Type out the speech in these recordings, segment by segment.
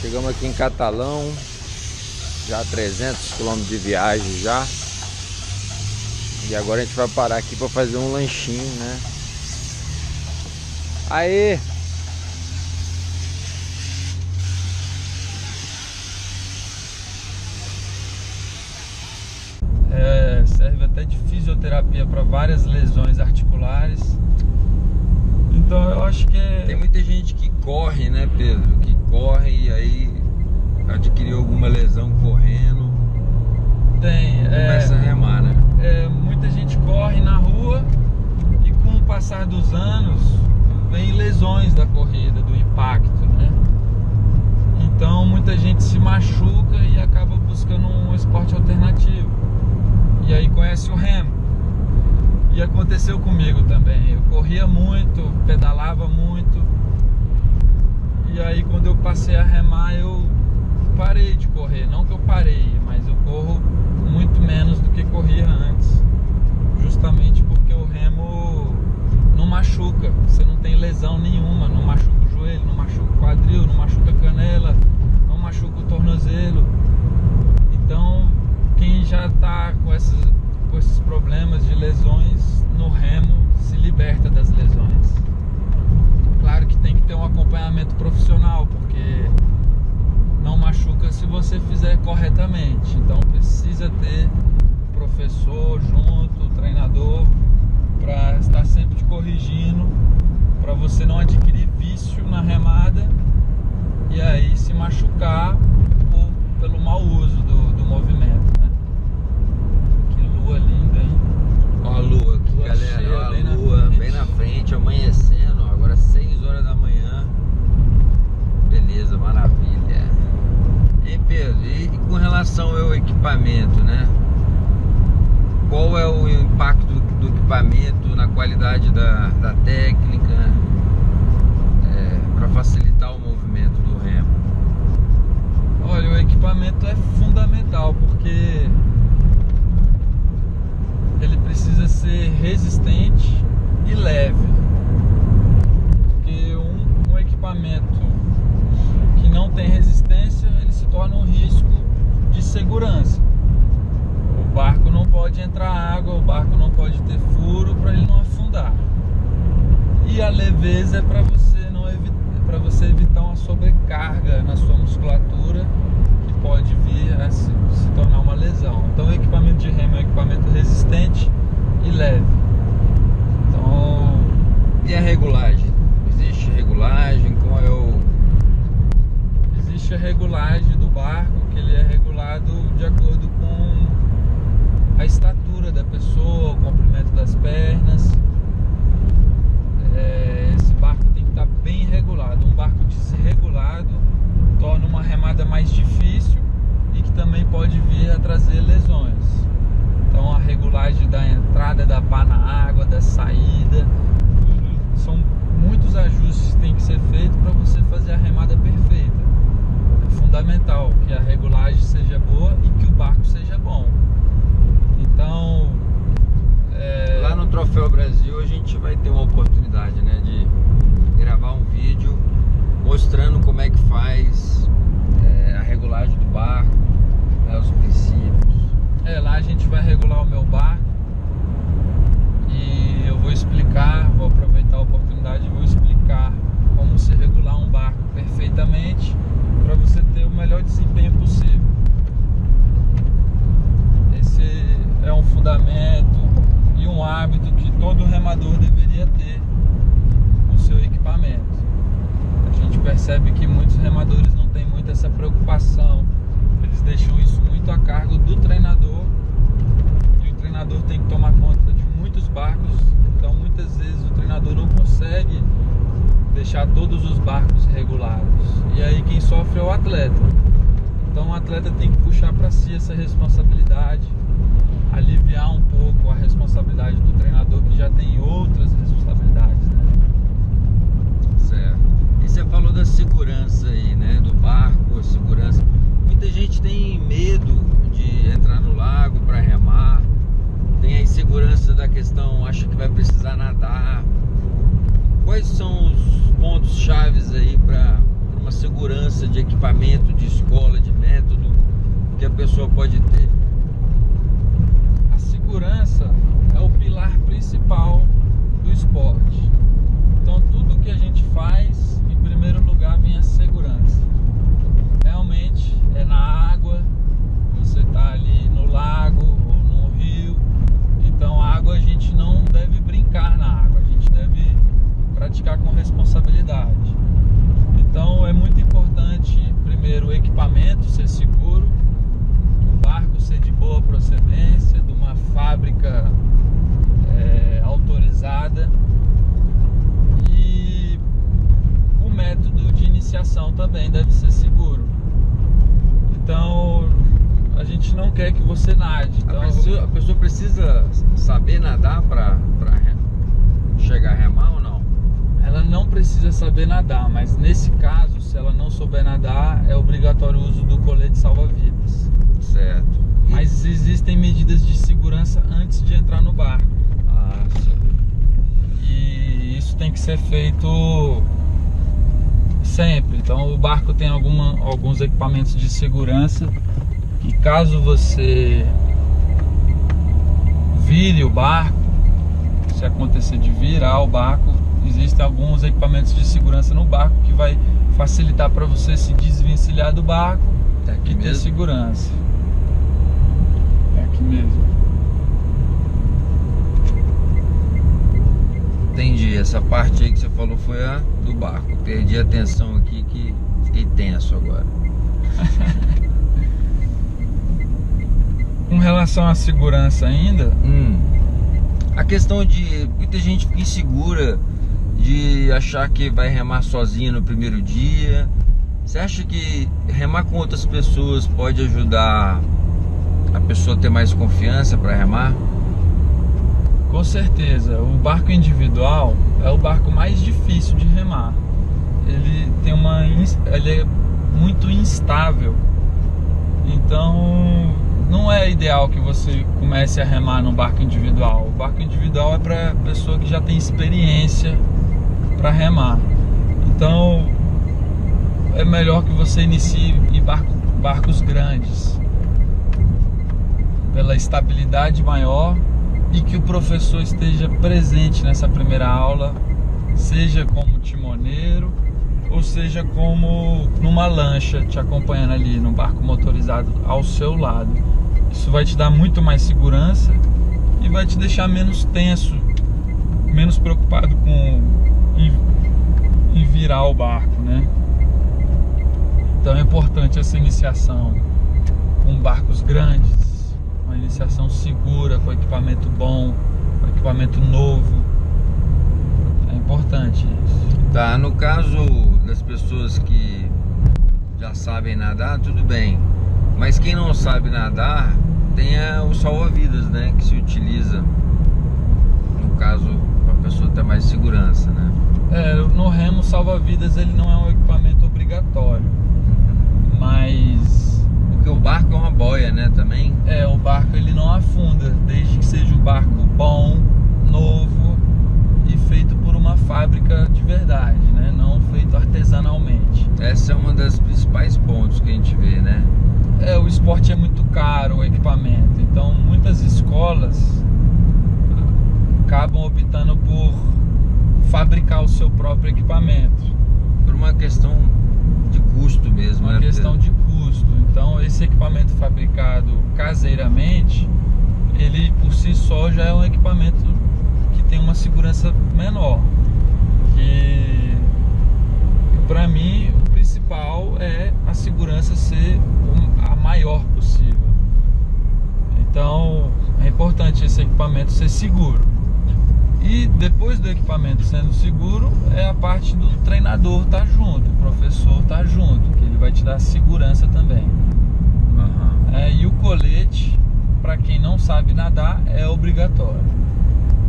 Chegamos aqui em Catalão, já 300 km de viagem já. E agora a gente vai parar aqui para fazer um lanchinho, né? Aê! Serve até de fisioterapia para várias lesões articulares. Então eu acho que tem muita gente que corre, né, Pedro? Que corre e aí adquiriu alguma lesão correndo. Começa a remar, né? Muita gente corre na rua e com o passar dos anos vem lesões da corrida, do impacto, né? Então muita gente se machuca e acaba buscando um esporte alternativo. E aí conhece o remo. E aconteceu comigo também. Eu corria muito, pedalava muito. E aí quando eu passei a remar, eu parei de correr. Não que eu parei, mas eu corro muito menos do que corria antes. Justamente porque o remo não machuca. Você não tem lesão nenhuma. Não machuca o joelho, não machuca o quadril, não machuca a canela, não machuca o tornozelo. Então quem já está com esses problemas de lesões, no remo se liberta das lesões. Claro que tem que ter um acompanhamento profissional, porque não machuca se você fizer corretamente. Então precisa ter professor junto, treinador, para estar sempre te corrigindo, para você não adquirir vício na remada e aí se machucar pelo mau uso do movimento, né? Que lua linda, hein? Ó a lua aqui, Lua galera. cheia, Ó a bem na lua frente. bem na frente, amanhecendo. Ó, agora 6 horas da manhã. Beleza, maravilha. E Pedro, e com relação ao equipamento, né? Qual é o impacto do equipamento na qualidade da técnica, para facilitar o movimento do remo? Olha, o equipamento é fundamental porque ele precisa ser resistente e leve. Porque um equipamento que não tem resistência, ele se torna um risco de segurança. O barco não pode entrar água, o barco não pode ter furo para ele não afundar. E a leveza é para você evitar uma sobrecarga na sua musculatura que pode vir a se tornar uma lesão. Então o equipamento de remo é um equipamento resistente e leve. Então, e a regulagem? Existe regulagem? Qual é o... Existe a regulagem do barco, que ele é regulado de acordo com a estatura da pessoa, o comprimento das pernas. Esse barco tem que estar bem regulado. Um barco desregulado torna uma remada mais difícil e que também pode vir a trazer lesões. Então a regulagem da entrada da pá na água, da saída, são muitos ajustes que tem que ser feito para você fazer a remada perfeita. É fundamental que a regulagem seja boa e que o barco seja bom. Então lá no Troféu Brasil a gente vai ter uma oportunidade, né, de gravar um vídeo mostrando como é que faz a regulagem do barco, né, os princípios. Lá a gente vai regular o meu barco e eu vou explicar, vou aproveitar a oportunidade e vou explicar como se regular um barco perfeitamente para você ter o melhor desempenho possível. Esse é um fundamento e um hábito que todo remador deveria ter com o seu equipamento. A gente percebe que muitos remadores não têm muito essa preocupação. Eles deixam isso muito a cargo do treinador e o treinador tem que tomar conta de muitos barcos. Então muitas vezes o treinador não consegue deixar todos os barcos regulados. E aí quem sofre é o atleta. Então o atleta tem que puxar para si essa responsabilidade, aliviar um pouco a responsabilidade do treinador que já tem outras responsabilidades, né? Certo. E você falou da segurança aí, né, do barco, a segurança. Muita gente tem medo de entrar no lago para remar, tem a insegurança da questão, acha que vai precisar nadar. Quais são os pontos chaves aí para uma segurança de equipamento equipamento, de escola, de método que a pessoa pode ter? A segurança é o pilar principal do esporte. Então tudo que a gente faz, em primeiro lugar vem a segurança. Realmente é na água, você está ali no lago ou no rio, então a água a gente não deve brincar na água, a gente deve praticar com responsabilidade. Então é muito importante, primeiro, o equipamento ser seguro, o barco ser de boa procedência, de uma fábrica autorizada, e o método de iniciação também deve ser seguro. Então a gente não quer que você nade. Então, a pessoa precisa saber nadar para chegar a remar ou não? ela não precisa saber nadar, mas nesse caso, se ela não souber nadar, é obrigatório o uso do colete salva-vidas. Certo. Mas existem medidas de segurança antes de entrar no barco. Ah, sim. E isso tem que ser feito sempre. Então o barco tem alguns equipamentos de segurança que, caso você vire o barco, se acontecer de virar o barco, existem alguns equipamentos de segurança no barco que vai facilitar para você se desvencilhar do barco aqui e ter mesmo? segurança. É aqui mesmo. Entendi. Essa parte aí que você falou foi a do barco. Perdi a atenção aqui, que fiquei tenso agora. Com relação à segurança ainda, A questão de muita gente fica insegura de achar que vai remar sozinha no primeiro dia. Você acha que remar com outras pessoas pode ajudar a pessoa a ter mais confiança para remar? com certeza, o barco individual é o barco mais difícil de remar. Ele é muito instável. Então não é ideal que você comece a remar no barco individual. O barco individual é para pessoa que já tem experiência para remar. Então é melhor que você inicie em barcos grandes, pela estabilidade maior, e que o professor esteja presente nessa primeira aula, seja como timoneiro ou seja como numa lancha te acompanhando ali no barco motorizado ao seu lado. Isso vai te dar muito mais segurança e vai te deixar menos tenso, menos preocupado em virar o barco, né? Então é importante essa iniciação com barcos grandes, uma iniciação segura, com equipamento bom, com equipamento novo. É importante isso. Tá, no caso das pessoas que já sabem nadar, tudo bem. Mas quem não sabe nadar, tem o salva-vidas, né? Que se utiliza, no caso, para a pessoa ter mais segurança, né? No remo, salva-vidas ele não é um equipamento obrigatório, mas porque o barco é uma boia, né, também? o barco ele não afunda, desde que seja um barco bom, novo e feito por uma fábrica de verdade, né? Não feito artesanalmente. Essa é uma das principais pontos que a gente vê, né? O esporte é muito caro, o equipamento, então muitas escolas acabam optando por fabricar o seu próprio equipamento. Por uma questão de custo mesmo, Uma né? questão de custo. Então esse equipamento fabricado caseiramente, ele por si só já é um equipamento que tem uma segurança menor. Que para mim o principal é a segurança ser a maior possível. Então é importante esse equipamento ser seguro. E depois do equipamento sendo seguro, é a parte do treinador estar junto, o professor estar junto, que ele vai te dar segurança também. E o colete, para quem não sabe nadar, é obrigatório,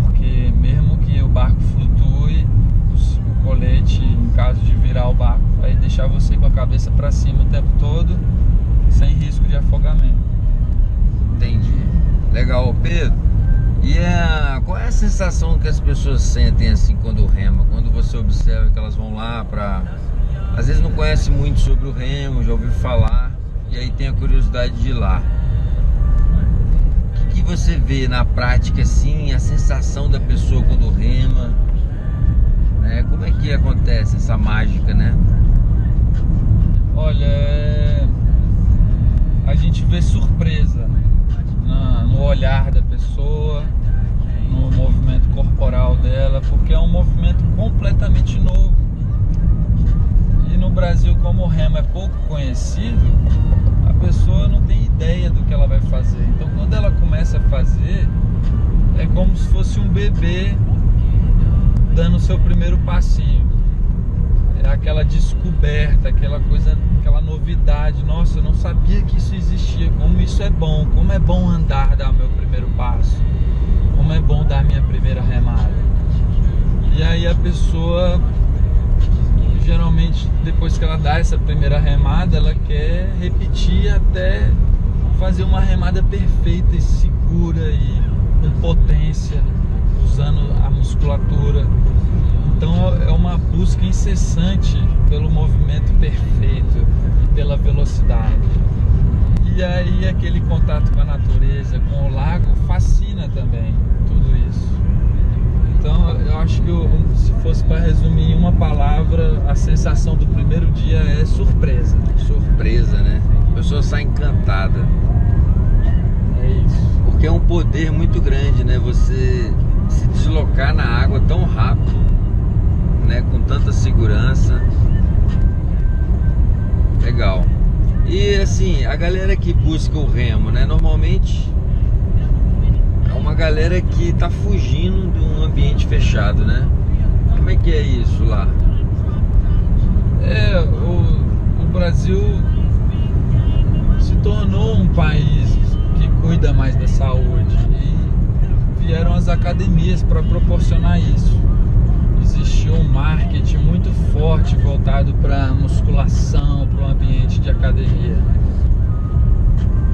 porque mesmo que o barco flutue, o colete, em caso de virar o barco, vai deixar você com a cabeça para cima o tempo todo, sem risco de afogamento. Entendi. Legal, Pedro. E qual é a sensação que as pessoas sentem assim quando rema? Quando você observa que elas vão lá para às vezes não conhece muito sobre o remo, já ouviu falar, e aí tem a curiosidade de ir lá. O que você vê na prática, assim, a sensação da pessoa quando rema, né? Como é que acontece essa mágica, né? Olha, a gente vê surpresa no olhar da pessoa, no movimento corporal dela, porque é um movimento completamente novo. E no Brasil, como o remo é pouco conhecido, a pessoa não tem ideia do que ela vai fazer. Então, quando ela começa a fazer, é como se fosse um bebê dando o seu primeiro passinho. É aquela descoberta, aquela coisa, aquela novidade. Nossa, eu não sabia que isso existia. Como isso é bom. Como é bom andar, dar meu primeiro passo. Como é bom dar minha primeira remada. E aí a pessoa, geralmente, depois que ela dá essa primeira remada, ela quer repetir até fazer uma remada perfeita e segura e com potência, usando a musculatura. Então é uma busca incessante pelo movimento perfeito e pela velocidade. E aí aquele contato com a natureza, com o lago, fascina também tudo isso. Então eu acho que se fosse para resumir em uma palavra, a sensação do primeiro dia é surpresa. Surpresa, né? A pessoa sai encantada. É isso. Porque é um poder muito grande, né? Você se deslocar na água tão rápido, né? Com tanta segurança. Legal. E assim, a galera que busca o remo, né? Normalmente é uma galera que tá fugindo de um ambiente fechado, né? Como é que é isso lá? O Brasil se tornou um país que cuida mais da saúde e vieram as academias para proporcionar isso. Existiu um marketing muito forte voltado para musculação, para o ambiente de academia.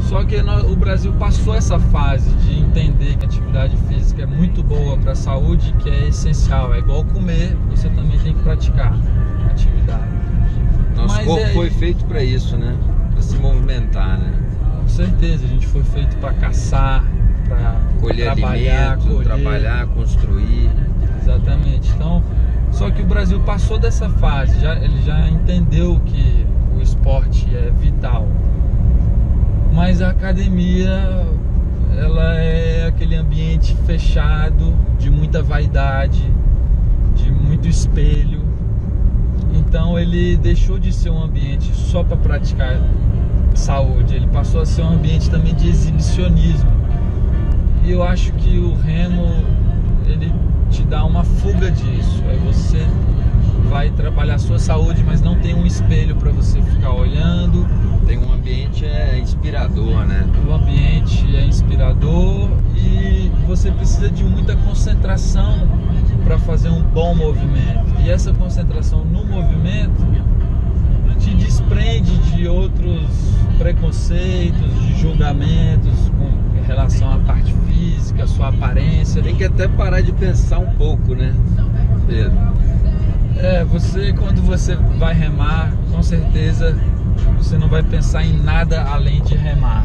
Só que o Brasil passou essa fase de entender que a atividade física é muito boa para a saúde, que é essencial. É igual comer, você também tem que praticar atividade. Nosso corpo foi feito para isso, né? Para se movimentar, né? Com certeza, a gente foi feito para caçar, para colher trabalhar, alimento, trabalhar, construir. Exatamente. Então, só que o Brasil passou dessa fase, ele já entendeu que o esporte é vital. Mas a academia, ela é aquele ambiente fechado, de muita vaidade, de muito espelho. Então ele deixou de ser um ambiente só para praticar saúde, ele passou a ser um ambiente também de exibicionismo. E eu acho que o remo, ele te dá uma fuga disso. Aí você vai trabalhar a sua saúde, mas não tem um espelho para você ficar olhando. Tem um ambiente inspirador, né? O ambiente é inspirador e você precisa de muita concentração para fazer um bom movimento. E essa concentração no movimento te desprende de outros preconceitos, de julgamentos com relação à parte física, à sua aparência. Tem que até parar de pensar um pouco, né, Pedro? Quando você vai remar, com certeza você não vai pensar em nada além de remar.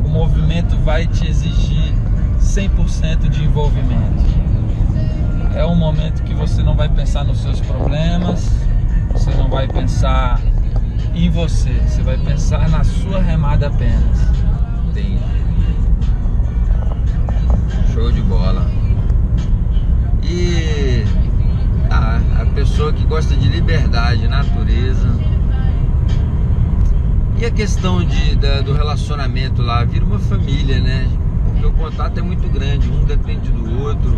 O movimento vai te exigir 100% de envolvimento. É um momento que você não vai pensar nos seus problemas, você não vai pensar em você, você vai pensar na sua remada apenas. Entendi. Show de bola. E a pessoa que gosta de liberdade, natureza. E a questão do relacionamento lá, vira uma família, né? Porque o contato é muito grande, um depende do outro,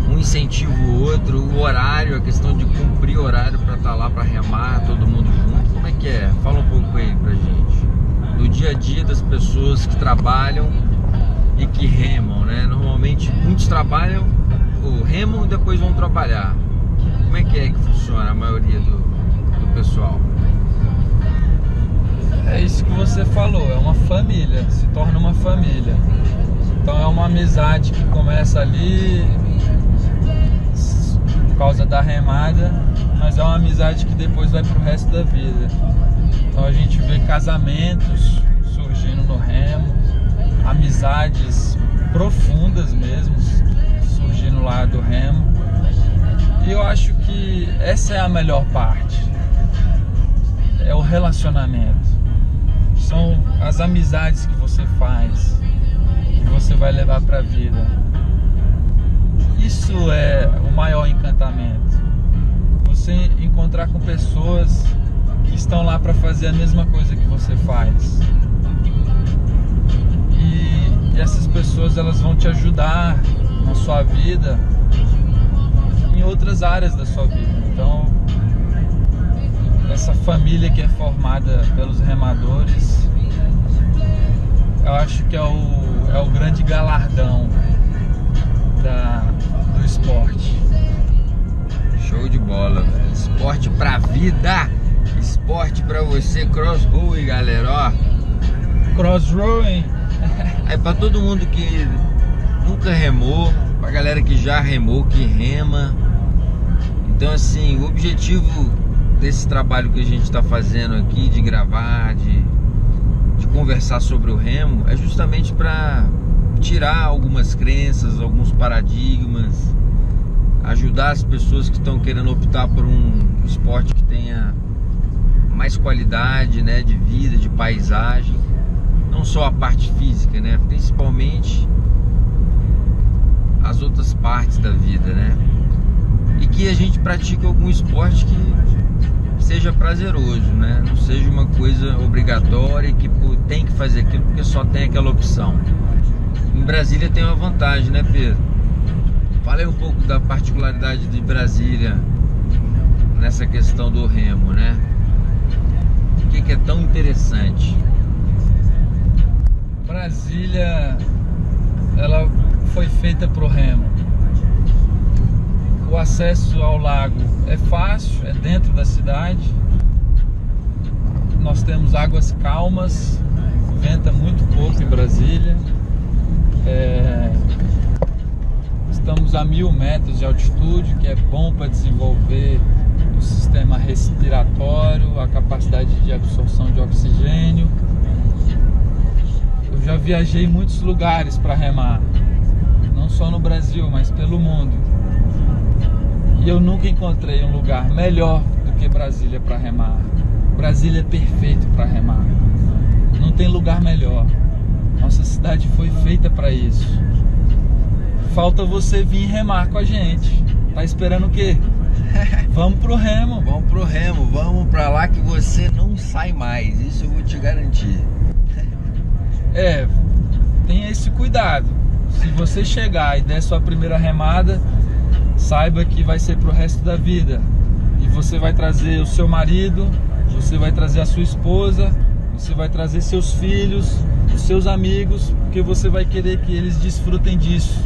um incentiva o outro, o horário, a questão de cumprir horário para estar lá para remar, todo mundo junto. Como é que é? Fala um pouco aí pra gente. Do dia a dia das pessoas que trabalham e que remam, né? Normalmente muitos trabalham, ou remam e depois vão trabalhar. Como é que funciona a maioria do pessoal? É isso que você falou, é uma família, se torna uma família. Então é uma amizade que começa ali por causa da remada mas é uma amizade que depois vai pro resto da vida. Então a gente vê casamentos surgindo no remo, amizades profundas mesmo surgindo lá do remo. E eu acho que essa é a melhor parte, é o relacionamento, são as amizades que você faz, que você vai levar para a vida. Isso é o maior encantamento, você encontrar com pessoas que estão lá para fazer a mesma coisa que você faz. E essas pessoas, elas vão te ajudar na sua vida, em outras áreas da sua vida. Então, essa família que é formada pelos remadores, eu acho que é o grande galardão do esporte. Show de bola, velho. Esporte pra vida, esporte pra você. Cross-rowing, galera, ó. Cross-rowing. Aí pra todo mundo que nunca remou, pra galera que já remou, que rema. Então assim, o objetivo desse trabalho que a gente está fazendo aqui, de gravar, de conversar sobre o remo, é justamente para tirar algumas crenças, alguns paradigmas, ajudar as pessoas que estão querendo optar por um esporte que tenha mais qualidade, né, de vida, de paisagem, não só a parte física, né, principalmente as outras partes da vida, né, e que a gente pratique algum esporte que seja prazeroso, né, não seja uma coisa obrigatória e que tem que fazer aquilo porque só tem aquela opção. Em Brasília tem uma vantagem, né, Pedro? Fala aí um pouco da particularidade de Brasília nessa questão do remo, né? O que é tão interessante? Brasília, ela foi feita para o remo. O acesso ao lago é fácil, é dentro da cidade. Nós temos águas calmas, venta muito pouco em Brasília. Estamos a 1000 metros de altitude, que é bom para desenvolver o sistema respiratório, a capacidade de absorção de oxigênio. Eu já viajei em muitos lugares para remar, não só no Brasil, mas pelo mundo. E eu nunca encontrei um lugar melhor do que Brasília para remar. Brasília é perfeito para remar. Não tem lugar melhor. Nossa cidade foi feita para isso. Falta você vir remar com a gente. Tá esperando o quê? Vamos pro remo. Vamos pro remo, vamos pra lá que você não sai mais. Isso eu vou te garantir. Tenha esse cuidado. Se você chegar e der sua primeira remada, saiba que vai ser pro resto da vida. E você vai trazer o seu marido, você vai trazer a sua esposa, você vai trazer seus filhos, os seus amigos, porque você vai querer que eles desfrutem disso.